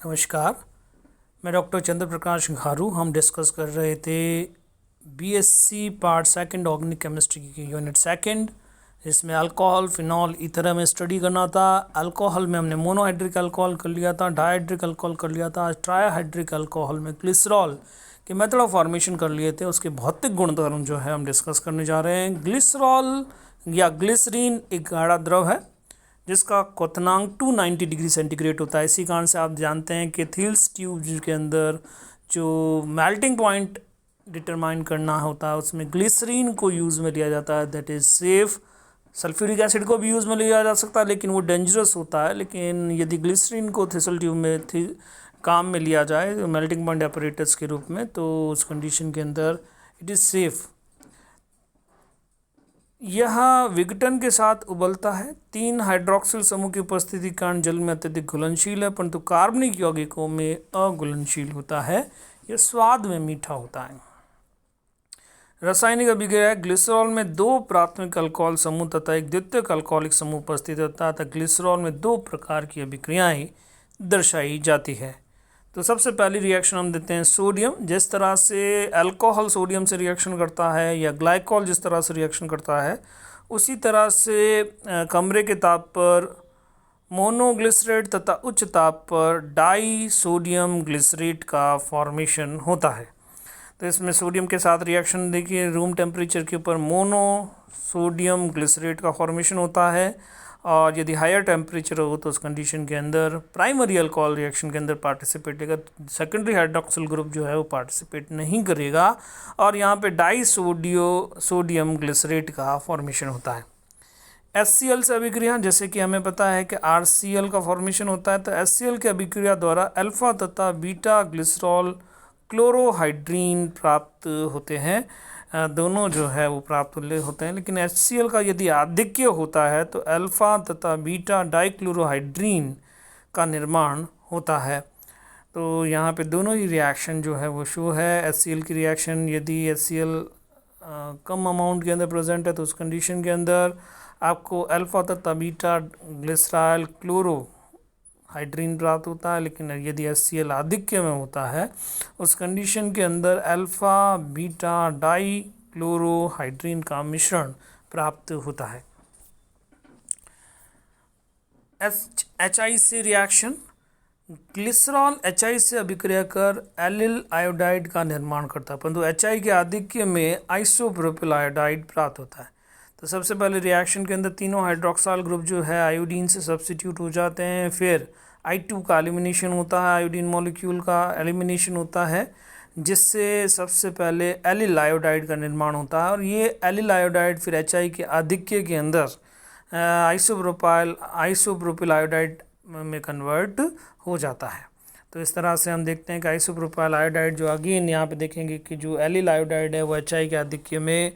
नमस्कार, मैं डॉक्टर चंद्र प्रकाश घारू। हम डिस्कस कर रहे थे BSc part second organic chemistry की यूनिट सेकंड, जिसमें अल्कोहल, फिनॉल, ईथर हमें स्टडी करना था। अल्कोहल में हमने मोनोहाइड्रिक अल्कोहल कर लिया था, डाइहाइड्रिक अल्कोहल कर लिया था। आज ट्राइहाइड्रिक अल्कोहल में ग्लिसरॉल के मेथड ऑफ फॉर्मेशन कर लिए थे। उसके भौतिक गुणधर्म जो है हम डिस्कस करने जा रहे हैं। ग्लिसरॉल या ग्लिसरीन एक गाढ़ा द्रव है जिसका क्वथनांक 290 डिग्री सेंटीग्रेड होता है। इसी कारण से आप जानते हैं कि थिल्स ट्यूब के अंदर जो मेल्टिंग पॉइंट डिटरमाइन करना होता है उसमें ग्लिसरीन को यूज़ में लिया जाता है। That is safe. Sulphuric acid को भी यूज़ में लिया जा सकता है लेकिन वो डेंजरस होता है। लेकिन यदि ग्लिसरीन को थिसल ट्यूब में काम में लिया जाए मेल्टिंग पॉइंट ऑपरेटर्स के रूप में, तो उस कंडीशन के अंदर इट इज़ सेफ़। यह विघटन के साथ उबलता है। 3 हाइड्रोक्सिल समूह की उपस्थिति के कारण जल में अत्यधिक घुलनशील है, परंतु कार्बनिक यौगिकों में अघुलनशील होता है। यह स्वाद में मीठा होता है। रासायनिक अभिक्रिया, ग्लिसरॉल में 2 प्राथमिक अल्कोहल समूह तथा एक द्वितीयक अल्कोहलिक समूह उपस्थित होता है तथा ग्लिसरॉल में 2 प्रकार की अभिक्रियाएं दर्शाई जाती है। तो सबसे पहली रिएक्शन हम देते हैं सोडियम। जिस तरह से अल्कोहल सोडियम से रिएक्शन करता है या ग्लाइकोल जिस तरह से रिएक्शन करता है, उसी तरह से कमरे के ताप पर मोनोग्लिसरेट तथा उच्च ताप पर डाई सोडियम ग्लिसरेट का फॉर्मेशन होता है। तो इसमें सोडियम के साथ रिएक्शन देखिए, रूम टेम्परेचर के ऊपर मोनो सोडियम ग्लिसरेट का फॉर्मेशन होता है, और यदि हायर टेम्परेचर हो तो उस कंडीशन के अंदर प्राइमरी अल्कोहल रिएक्शन के अंदर पार्टिसिपेट करेगा, सेकेंडरी हाइड्रोक्सिल ग्रुप जो है वो पार्टिसिपेट नहीं करेगा, और यहाँ पे डाई सोडियम ग्लिसरेट का फॉर्मेशन होता है। HCl से अभिक्रिया, जैसे कि हमें पता है कि RCl का फॉर्मेशन होता है, तो HCl की अभिक्रिया द्वारा अल्फा तथा बीटा ग्लिसरॉल क्लोरोहाइड्रीन प्राप्त होते हैं। दोनों जो है वो प्राप्त होते हैं, लेकिन HCl का यदि आधिक्य होता है तो अल्फ़ा तथा बीटा डाइक्लोरोहाइड्रीन का निर्माण होता है। तो यहाँ पे दोनों ही रिएक्शन जो है वो शो है। HCl की रिएक्शन, यदि HCl कम अमाउंट के अंदर प्रेजेंट है तो उस कंडीशन के अंदर आपको अल्फ़ा तथा बीटा ग्लिसराइल क्लोरोहाइड्रीन प्राप्त होता है, लेकिन यदि HCl आधिक्य में होता है उस कंडीशन के अंदर अल्फ़ा बीटा डाई क्लोरोहाइड्रीन का मिश्रण प्राप्त होता है। HI से रिएक्शन, ग्लिसरॉल HI से अभिक्रिया कर एलिल आयोडाइड का निर्माण करता है, परंतु HI के आधिक्य में आइसोप्रोपिल आयोडाइड प्राप्त होता है। तो सबसे पहले रिएक्शन के अंदर तीनों हाइड्रोक्साइल ग्रुप जो है आयोडीन से सब्स्टिट्यूट हो जाते हैं। फिर I2 का एलिमिनेशन होता है, आयोडीन मॉलिक्यूल का एलिमिनेशन होता है, जिससे सबसे पहले एलिल आयोडाइड का निर्माण होता है, और ये एलिल आयोडाइड फिर HI के आधिक्य के अंदर आइसोप्रोपिल आयोडाइड में कन्वर्ट हो जाता है। तो इस तरह से हम देखते हैं कि आइसोप्रोपिल आयोडाइड जो अगेन यहाँ पे देखेंगे कि जो एलिल आयोडाइड है वो HI के आधिक्य में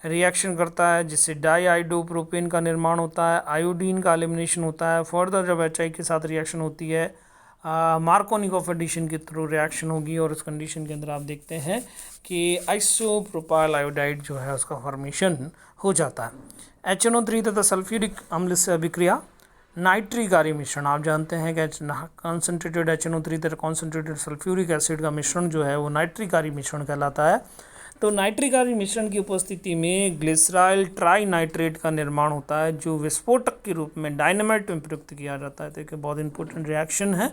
रिएक्शन करता है, जिससे डाईआइडोप्रोपेन का निर्माण होता है, आयोडीन का एलिमिनेशन होता है। फर्दर जब HI के साथ रिएक्शन होती है मार्कोनिकॉफ एडिशन के थ्रू रिएक्शन होगी, और उस कंडीशन के अंदर आप देखते हैं कि आइसोप्रोपाइल आयोडाइड जो है उसका फॉर्मेशन हो जाता है। HNO3 तथा सल्फ्यूरिक अम्ल से अभिक्रिया, नाइट्रिकारी मिश्रण। आप जानते हैं कि कॉन्सेंट्रेटेड HNO3 तथा कॉन्सेंट्रेटेड सल्फ्यूरिक एसिड का मिश्रण जो है वो नाइट्रिकारी मिश्रण कहलाता है। तो नाइट्रिकारी मिश्रण की उपस्थिति में ग्लिसराइल ट्राइनाइट्रेट का निर्माण होता है, जो विस्फोटक के रूप में डायनामाइट में प्रयुक्त किया जाता है। तो एक बहुत इंपॉर्टेंट रिएक्शन है।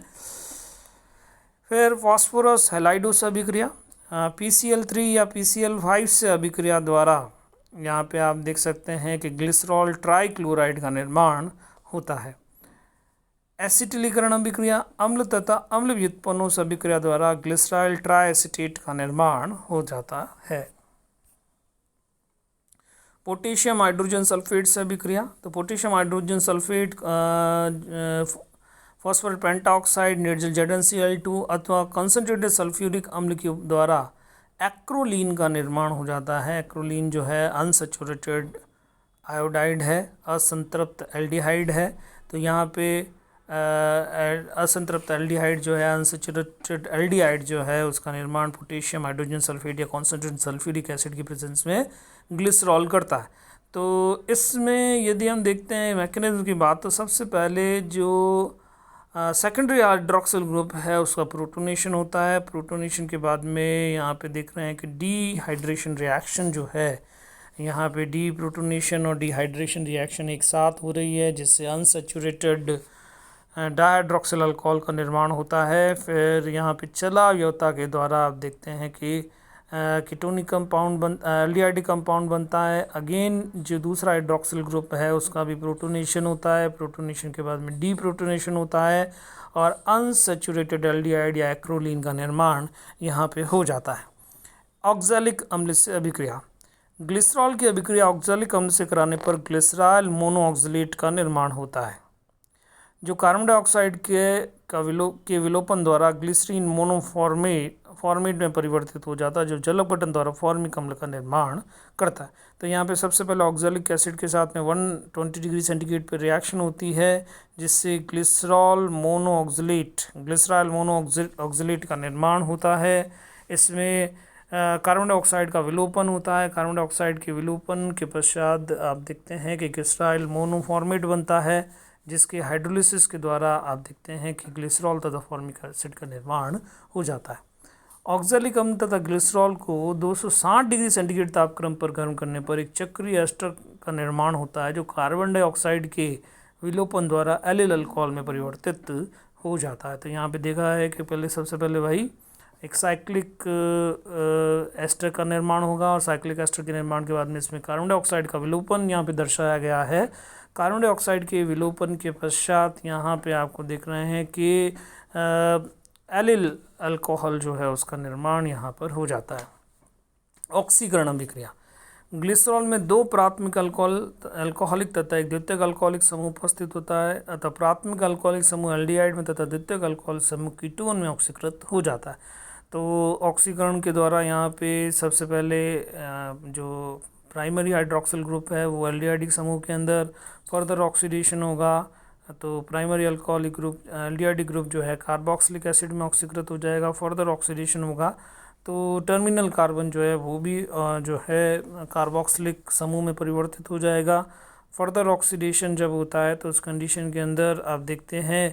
फिर फास्फोरस हैलाइडो से अभिक्रिया, PCl3 या PCl5 से अभिक्रिया द्वारा यहाँ पे आप देख सकते हैं कि ग्लिसरॉल ट्राइक्लोराइड का निर्माण होता है। एसिटिलीकरण अभिक्रिया, अम्ल तथा अम्ल व्युत्पन्नों से अभिक्रिया द्वारा ग्लिसराइल ट्राइएसिटेट का निर्माण हो जाता है। पोटेशियम हाइड्रोजन सल्फेट से अभिक्रिया, तो potassium hydrogen sulphate phosphorus pentoxide निर्जल ZnCl2 अथवा कंसंट्रेटेड सल्फ्यूरिक अम्ल के द्वारा एक्रोलीन का निर्माण हो जाता है। एक्रोलीन जो है अनसैचुरेटेड आयोडाइड है, असंतृप्त एल्डिहाइड है। तो यहाँ पे असंतृप्त एल्डिहाइड जो है, अनसैचुरेटेड एल्डिहाइड जो है, उसका निर्माण पोटेशियम हाइड्रोजन सल्फेट या कॉन्सेंट्रेटेड सल्फ्यूरिक एसिड की प्रेजेंस में ग्लिसरॉल करता है। तो इसमें यदि हम देखते हैं मैकेनिज्म की बात, तो सबसे पहले जो सेकेंडरी हाइड्रोक्सिल ग्रुप है उसका प्रोटोनेशन होता है। प्रोटोनेशन के बाद में यहाँ पे देख रहे हैं कि डीहाइड्रेशन रिएक्शन जो है, यहाँ पे डी प्रोटोनेशन और डिहाइड्रेशन रिएक्शन एक साथ हो रही है, जिससे अनसैचुरेटेड डाइहाइड्रोक्सिल अल्कोहल का निर्माण होता है। फिर यहाँ पे चलाव्यता के द्वारा आप देखते हैं कि कीटोनिक कंपाउंड एल्डिहाइड कंपाउंड बनता है। अगेन जो दूसरा हाइड्रोक्सिल ग्रुप है उसका भी प्रोटोनेशन होता है। प्रोटोनेशन के बाद में डी प्रोटोनेशन होता है और अनसैचुरेटेड एल्डिहाइड या एक्रोलीन का निर्माण यहाँ पे हो जाता है। ऑक्सैलिक अम्ल से अभिक्रिया, ग्लिसरॉल की अभिक्रिया ऑक्सैलिक अम्ल से कराने पर ग्लिसरॉल मोनोऑक्सलेट का निर्माण होता है, जो कार्बन डाइऑक्साइड के विलोपन द्वारा ग्लिसरीन मोनोफॉर्मेट में परिवर्तित हो जाता है, जो जल अपघटन द्वारा फॉर्मिक अम्ल का निर्माण करता है। तो यहाँ पे सबसे पहले ऑक्सैलिक एसिड के साथ में 120 डिग्री सेंटीग्रेड पर रिएक्शन होती है, जिससे ग्लिसरॉल मोनोऑक्सलेट का निर्माण होता है। इसमें कार्बन डाइऑक्साइड का विलोपन होता है। कार्बन डाइऑक्साइड के विलोपन के पश्चात आप देखते हैं कि ग्लिसरॉल मोनोफॉर्मेट बनता है, जिसके हाइड्रोलिसिस के द्वारा आप देखते हैं कि ग्लिसरॉल तथा फॉर्मिक एसिड का निर्माण हो जाता है। ऑक्सैलिक अम्ल तथा ग्लिसरॉल को 260 डिग्री सेंटीग्रेड तापक्रम पर गर्म करने पर एक चक्रीय एस्टर का निर्माण होता है, जो कार्बन डाइऑक्साइड के विलोपन द्वारा एलिल अल्कोहल में परिवर्तित हो जाता है। तो यहाँ पे देखा है कि सबसे पहले भाई एक साइक्लिक एस्टर का निर्माण होगा और साइक्लिक एस्टर के निर्माण के बाद में इसमें कार्बन डाइऑक्साइड का विलोपन यहाँ पे दर्शाया गया है। कार्बन डाइऑक्साइड के विलोपन के पश्चात यहाँ पे आपको देख रहे हैं कि एलिल अल्कोहल जो है उसका निर्माण यहाँ पर हो जाता है। ऑक्सीकरण अभिक्रिया, ग्लिसरॉल में दो प्राथमिक अल्कोहलिक तथा एक द्वितीयक अल्कोहलिक समूह उपस्थित होता है, अतः प्राथमिक अल्कोहलिक समूह एल्डिहाइड में तथा द्वितीयक अल्कोहलिक समूह कीटोन में ऑक्सीकृत हो जाता है। तो ऑक्सीकरण के द्वारा यहाँ पे सबसे पहले जो प्राइमरी हाइड्रोक्सिल ग्रुप है वो एल्डिहाइडिक समूह के अंदर फर्दर ऑक्सीडेशन होगा। तो primary alcoholic group aldehydic group जो है कार्बोक्सिलिक एसिड में ऑक्सीकृत हो जाएगा, फर्दर ऑक्सीडेशन होगा। तो टर्मिनल कार्बन जो है वो भी जो है कार्बोक्सिलिक समूह में परिवर्तित हो जाएगा। फर्दर ऑक्सीडेशन जब होता है तो उस कंडीशन के अंदर आप देखते हैं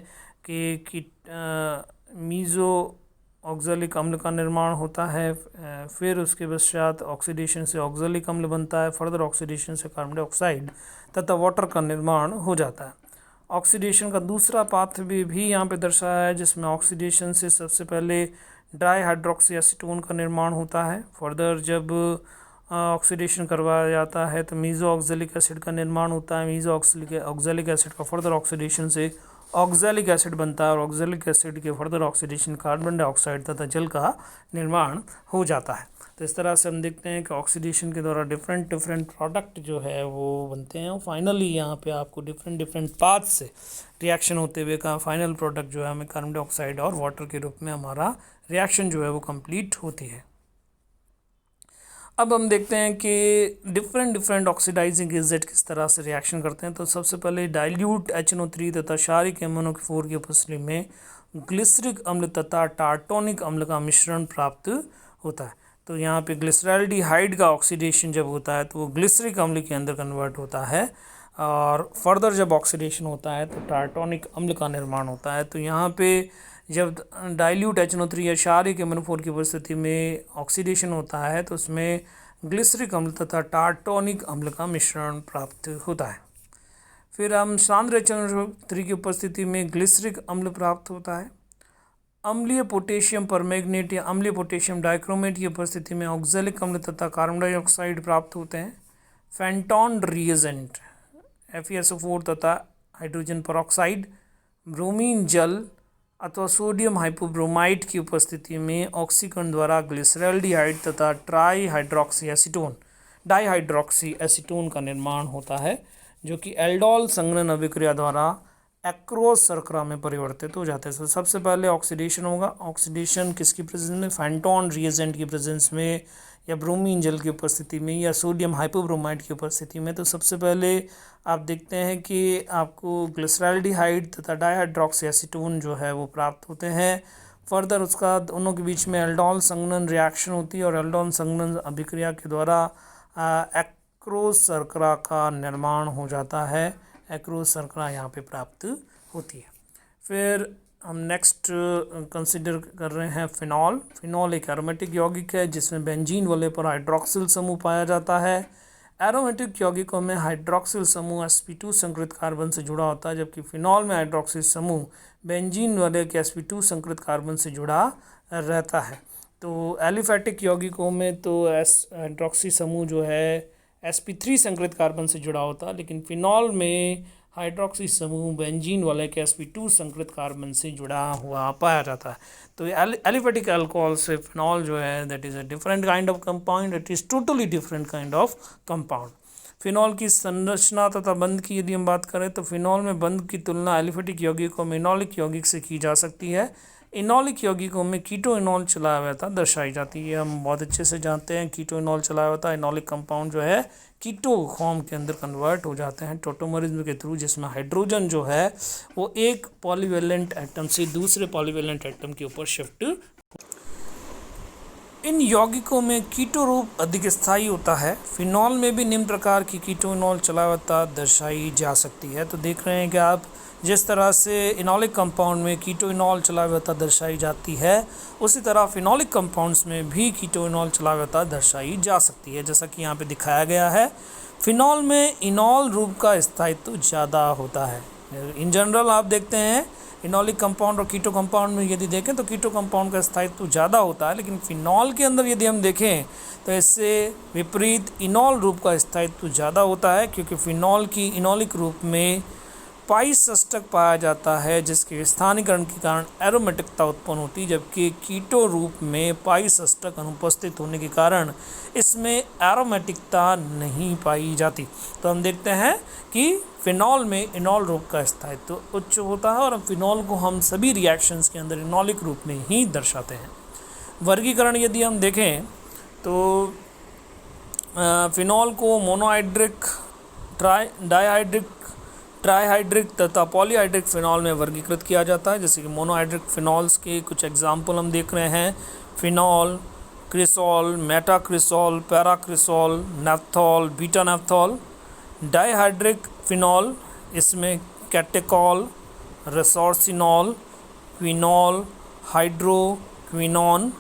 कि मीज़ो ऑक्सैलिक अम्ल का निर्माण होता है। फिर उसके पश्चात ऑक्सीडेशन से ऑक्सैलिक अम्ल बनता है, फर्दर ऑक्सीडेशन से कार्बन डाइऑक्साइड तथा वाटर का निर्माण हो जाता है। ऑक्सीडेशन का दूसरा पाथ भी यहाँ पे दर्शाया है, जिसमें ऑक्सीडेशन से सबसे पहले ड्राई हाइड्रोक्सी एसीटोन का निर्माण होता है। फर्दर जब ऑक्सीडेशन करवाया जाता है तो मीज़ो ऑक्सैलिक एसिड का निर्माण होता है। मीज़ो ऑक्सैलिक एसिड का फर्दर ऑक्सीडेशन से ऑक्सैलिक एसिड बनता है और ऑक्सैलिक एसिड के फर्दर ऑक्सीडेशन कार्बन डाइऑक्साइड तथा जल का निर्माण हो जाता है। तो इस तरह से हम देखते हैं कि ऑक्सीडेशन के द्वारा डिफरेंट प्रोडक्ट जो है वो बनते हैं और फाइनली यहाँ पे आपको डिफरेंट पाथ से रिएक्शन होते हुए का फाइनल प्रोडक्ट जो है हमें कार्बन डाइऑक्साइड और वाटर के रूप में हमारा रिएक्शन जो है वो कंप्लीट होती है। अब हम देखते हैं कि डिफरेंट ऑक्सीडाइजिंग एजेंट किस तरह से रिएक्शन करते हैं। तो सबसे पहले डाइल्यूट HNO3 तथा क्षारीय MnO4 की उपस्थिति में ग्लिसरिक अम्ल तथा टार्टोनिक अम्ल का मिश्रण प्राप्त होता है। तो यहाँ पे ग्लिसरैल्डिहाइड का ऑक्सीडेशन जब होता है तो वो ग्लिसरिक अम्ल के अंदर कन्वर्ट होता है और फर्दर जब ऑक्सीडेशन होता है तो टार्टोनिक अम्ल का निर्माण होता है। तो यहाँ पे जब डाइल्यूट HNO3 या क्षारीय MnO4 की उपस्थिति में ऑक्सीडेशन होता है तो उसमें ग्लिसरिक अम्ल तथा टार्टोनिक अम्ल का मिश्रण प्राप्त होता है। फिर हम सांद्र HNO3 की उपस्थिति में ग्लिसरिक अम्ल प्राप्त होता है। अम्लीय पोटेशियम परमैंगनेट या अम्लीय पोटेशियम डाइक्रोमेट की उपस्थिति में ऑक्सैलिक अम्ल तथा कार्बन डाइऑक्साइड प्राप्त होते हैं। फेंटॉन रिएजेंट FeSO4 तथा हाइड्रोजन पेरोक्साइड, ब्रोमीन जल अथवा सोडियम हाइपोब्रोमाइड की उपस्थिति में ऑक्सीकरण द्वारा ग्लिसरैल्डिहाइड तथा डाइहाइड्रोक्सी एसीटोन का निर्माण होता है, जो कि एल्डोल संघनन अभिक्रिया द्वारा एक्रोस शर्करा में परिवर्तित हो जाते हैं। तो सबसे पहले ऑक्सीडेशन होगा। ऑक्सीडेशन किसकी प्रेजेंस में? फेंटॉन रिएजेंट की प्रेजेंस में या ब्रोमीन जल की उपस्थिति में या सोडियम हाइपोब्रोमाइड की उपस्थिति में। तो सबसे पहले आप देखते हैं कि आपको ग्लिसरैल्डिहाइड तथा डाइहाइड्रोक्सी एसीटोन जो है वो प्राप्त होते हैं। फर्दर उसका दोनों के बीच में एल्डोल संघनन रिएक्शन होती है और एल्डोल संघनन अभिक्रिया के द्वारा एक्रोस शर्करा का निर्माण हो जाता है। एक्रोस शर्करा यहाँ पे प्राप्त होती है। फिर हम नेक्स्ट कंसिडर कर रहे हैं फिनॉल। फिनॉल एक एरोमेटिक यौगिक है जिसमें बेंजीन वाले पर हाइड्रोक्सिल समूह पाया जाता है। एरोमेटिक यौगिकों में हाइड्रोक्सिल समूह sp2 संकृत कार्बन से जुड़ा होता है, जबकि फिनॉल में हाइड्रोक्सिल समूह बेंजीन वाले के sp2 संकृत कार्बन से जुड़ा रहता है। तो एलिफेटिक यौगिकों में तो हाइड्रोक्सी समूह जो है sp3 संकृत कार्बन से जुड़ा होता है, लेकिन फिनॉल में हाइड्रोक्सी समूह बेंजीन वाले के sp2 संकृत कार्बन से जुड़ा हुआ पाया जाता है। तो एलिफेटिक अल्कोहल से फिनॉल जो है that is a different kind of compound, it is totally different kind of compound. Phenol की संरचना तथा बंध की यदि हम बात करें तो फिनॉल में बंध की तुलना एलिफेटिक यौगिकों में इनॉलिक यौगिक से की जा सकती है। इनॉलिक यौगिकों में कीटो इनॉल चलायवता दर्शाई जाती है। हम बहुत अच्छे से जानते हैं कीटो इनॉल चलायवता इनॉलिक कंपाउंड जो है कीटो फॉर्म के अंदर कन्वर्ट हो जाते हैं टोटोमरिज्म के थ्रू, जिसमें हाइड्रोजन जो है वो एक पॉलीवेलेंट एटम से दूसरे पॉलीवेलेंट एटम के ऊपर शिफ्ट। इन यौगिकों में कीटो रूप अधिक स्थायी होता है। फिनॉल में भी निम्न प्रकार की कीटो इनॉल चलायवता दर्शाई जा सकती है। तो देख रहे हैं कि आप जिस तरह से इनॉलिक कंपाउंड में कीटो इनॉल चलायवता दर्शाई जाती है, उसी तरह फिनॉलिक कंपाउंड्स में भी कीटो इनॉल चलायवता दर्शाई जा सकती है, जैसा कि यहाँ पे दिखाया गया है। फिनॉल में इनॉल रूप का स्थायित्व ज़्यादा होता है। इन जनरल आप देखते हैं इनॉलिक कंपाउंड और कीटो कंपाउंड में यदि देखें तो कीटो कंपाउंड का स्थायित्व ज़्यादा होता है, लेकिन फिनॉल के अंदर यदि हम देखें तो इससे विपरीत इनॉल रूप का स्थायित्व ज़्यादा होता है, क्योंकि फिनॉल की इनॉलिक रूप में पाई षष्ठक पाया जाता है, जिसके स्थानीकरण के कारण एरोमेटिकता उत्पन्न होती है, जबकि कीटो रूप में पाई षष्ठक अनुपस्थित होने के कारण इसमें एरोमेटिकता नहीं पाई जाती। तो हम देखते हैं कि फिनॉल में इनॉल रूप का स्थायित्व उच्च होता है और फिनॉल को हम सभी रिएक्शंस के अंदर इनॉलिक रूप में ही दर्शाते हैं। वर्गीकरण यदि हम देखें तो फिनॉल को मोनोहाइड्रिक, डाइहाइड्रिक, ट्राईहाइड्रिक तथा पॉलीहाइड्रिक फिनॉल में वर्गीकृत किया जाता है। जैसे कि मोनोहाइड्रिक फिनॉल्स के कुछ एग्जाम्पल हम देख रहे हैं, phenol, cresol, metacresol, paracresol, naphthol, beta naphthol. Dihydric phenol, इसमें catechol, resorcinol, quinol, hydroquinone.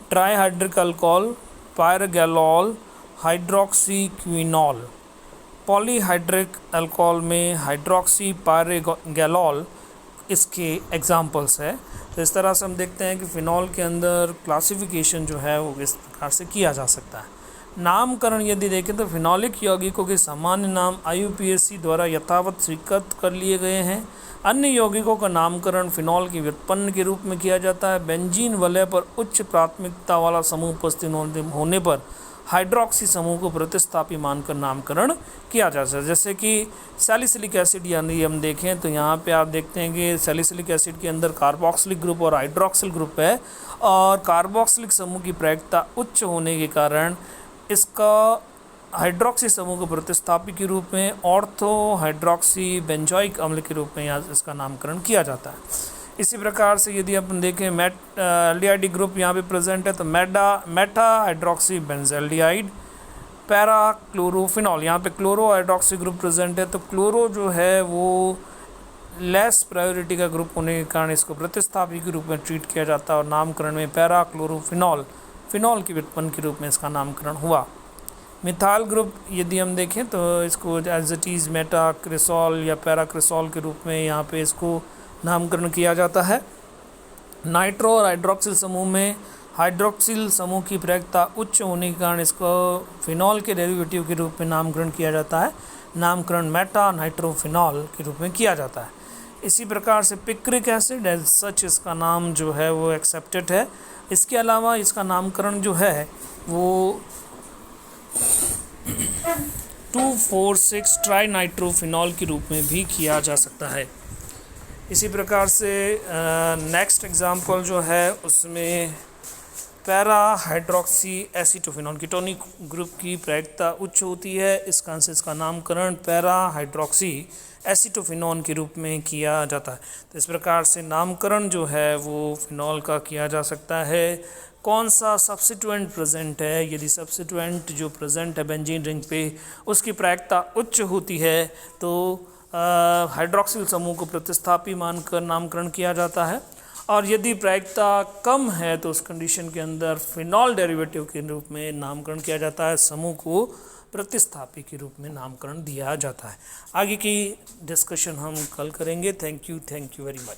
Trihydric alcohol, pyrogallol, hydroxy quinol. Polyhydric alcohol में हाइड्रोक्सी पायरगैलॉल इसके एग्जाम्पल्स है। तो इस तरह से हम देखते हैं कि फ़िनॉल के अंदर क्लासिफिकेशन जो है वो इस प्रकार से किया जा सकता है। नामकरण यदि देखें तो फिनॉलिक यौगिकों के सामान्य नाम IUPAC द्वारा यथावत स्वीकृत कर लिए गए हैं। अन्य यौगिकों का नामकरण फिनॉल की व्युत्पन्न के रूप में किया जाता है। बेंजीन वलय पर उच्च प्राथमिकता वाला समूह उपस्थित होने पर हाइड्रोक्सी समूह को प्रतिस्थापी मानकर नामकरण किया जा सकता है। जैसे कि सैलिसिलिक एसिड यानी हम देखें तो यहाँ पे आप देखते हैं कि सैलिसिलिक एसिड के अंदर कार्बोक्सिलिक ग्रुप और हाइड्रोक्सिल ग्रुप है, और कार्बोक्सिलिक समूह की प्रायिकता उच्च होने के कारण इसका हाइड्रोक्सी समूह को प्रतिस्थापी के रूप में ऑर्थो हाइड्रोक्सी बेंजोइक अम्ल के रूप में यहाँ इसका नामकरण किया जाता है। इसी प्रकार से यदि अपन देखें एल्डिहाइड ग्रुप यहाँ पे प्रेजेंट है तो Meta hydroxy benzaldehyde. Para chlorophenol, यहाँ पे क्लोरो हाइड्रोक्सी ग्रुप प्रेजेंट है, तो क्लोरो जो है वो लेस प्रायोरिटी का ग्रुप होने के कारण इसको प्रतिस्थापी के रूप में ट्रीट किया जाता है और नामकरण में पैरा क्लोरोफिनॉल फिनॉल की व्युत्पन्न के रूप में इसका नामकरण हुआ। मिथाइल ग्रुप यदि हम देखें तो इसको एज इट इज़ मेटाक्रिसॉल या पैराक्रिसॉल के रूप में यहाँ पे इसको नामकरण किया जाता है। नाइट्रो और हाइड्रोक्सिल समूह में हाइड्रोक्सिल समूह की प्रायिकता उच्च होने के कारण इसको फिनॉल के डेरिवेटिव के रूप में नामकरण किया जाता है। नामकरण मेटा नाइट्रोफिनॉल के रूप में किया जाता है। इसी प्रकार से पिक्रिक एसिड एज सच इसका नाम जो है वो एक्सेप्टेड है। इसके अलावा इसका नामकरण जो है वो 2,4,6 ट्राई नाइट्रोफिनॉल के रूप में भी किया जा सकता है। इसी प्रकार से नेक्स्ट एग्जांपल जो है उसमें पैरा हाइड्रोक्सी एसीटोफिनॉल कीटोनिक ग्रुप की प्रायिकता उच्च होती है, इस कारण से इसका नामकरण पैरा हाइड्रोक्सी एसीटोफिनॉल के रूप में किया जाता है। तो इस प्रकार से नामकरण जो है वो फिनॉल का किया जा सकता है। कौन सा सब्स्टिट्यूएंट प्रेजेंट है, यदि सब्स्टिट्यूएंट जो प्रेजेंट है बेंजीन रिंग पे उसकी प्रायिकता उच्च होती है तो हाइड्रोक्सिल समूह को प्रतिस्थापी मानकर नामकरण किया जाता है, और यदि प्रायिकता कम है तो उस कंडीशन के अंदर फिनॉल डेरिवेटिव के रूप में नामकरण किया जाता है, समूह को प्रतिस्थापी के रूप में नामकरण दिया जाता है। आगे की डिस्कशन हम कल करेंगे। Thank you very much.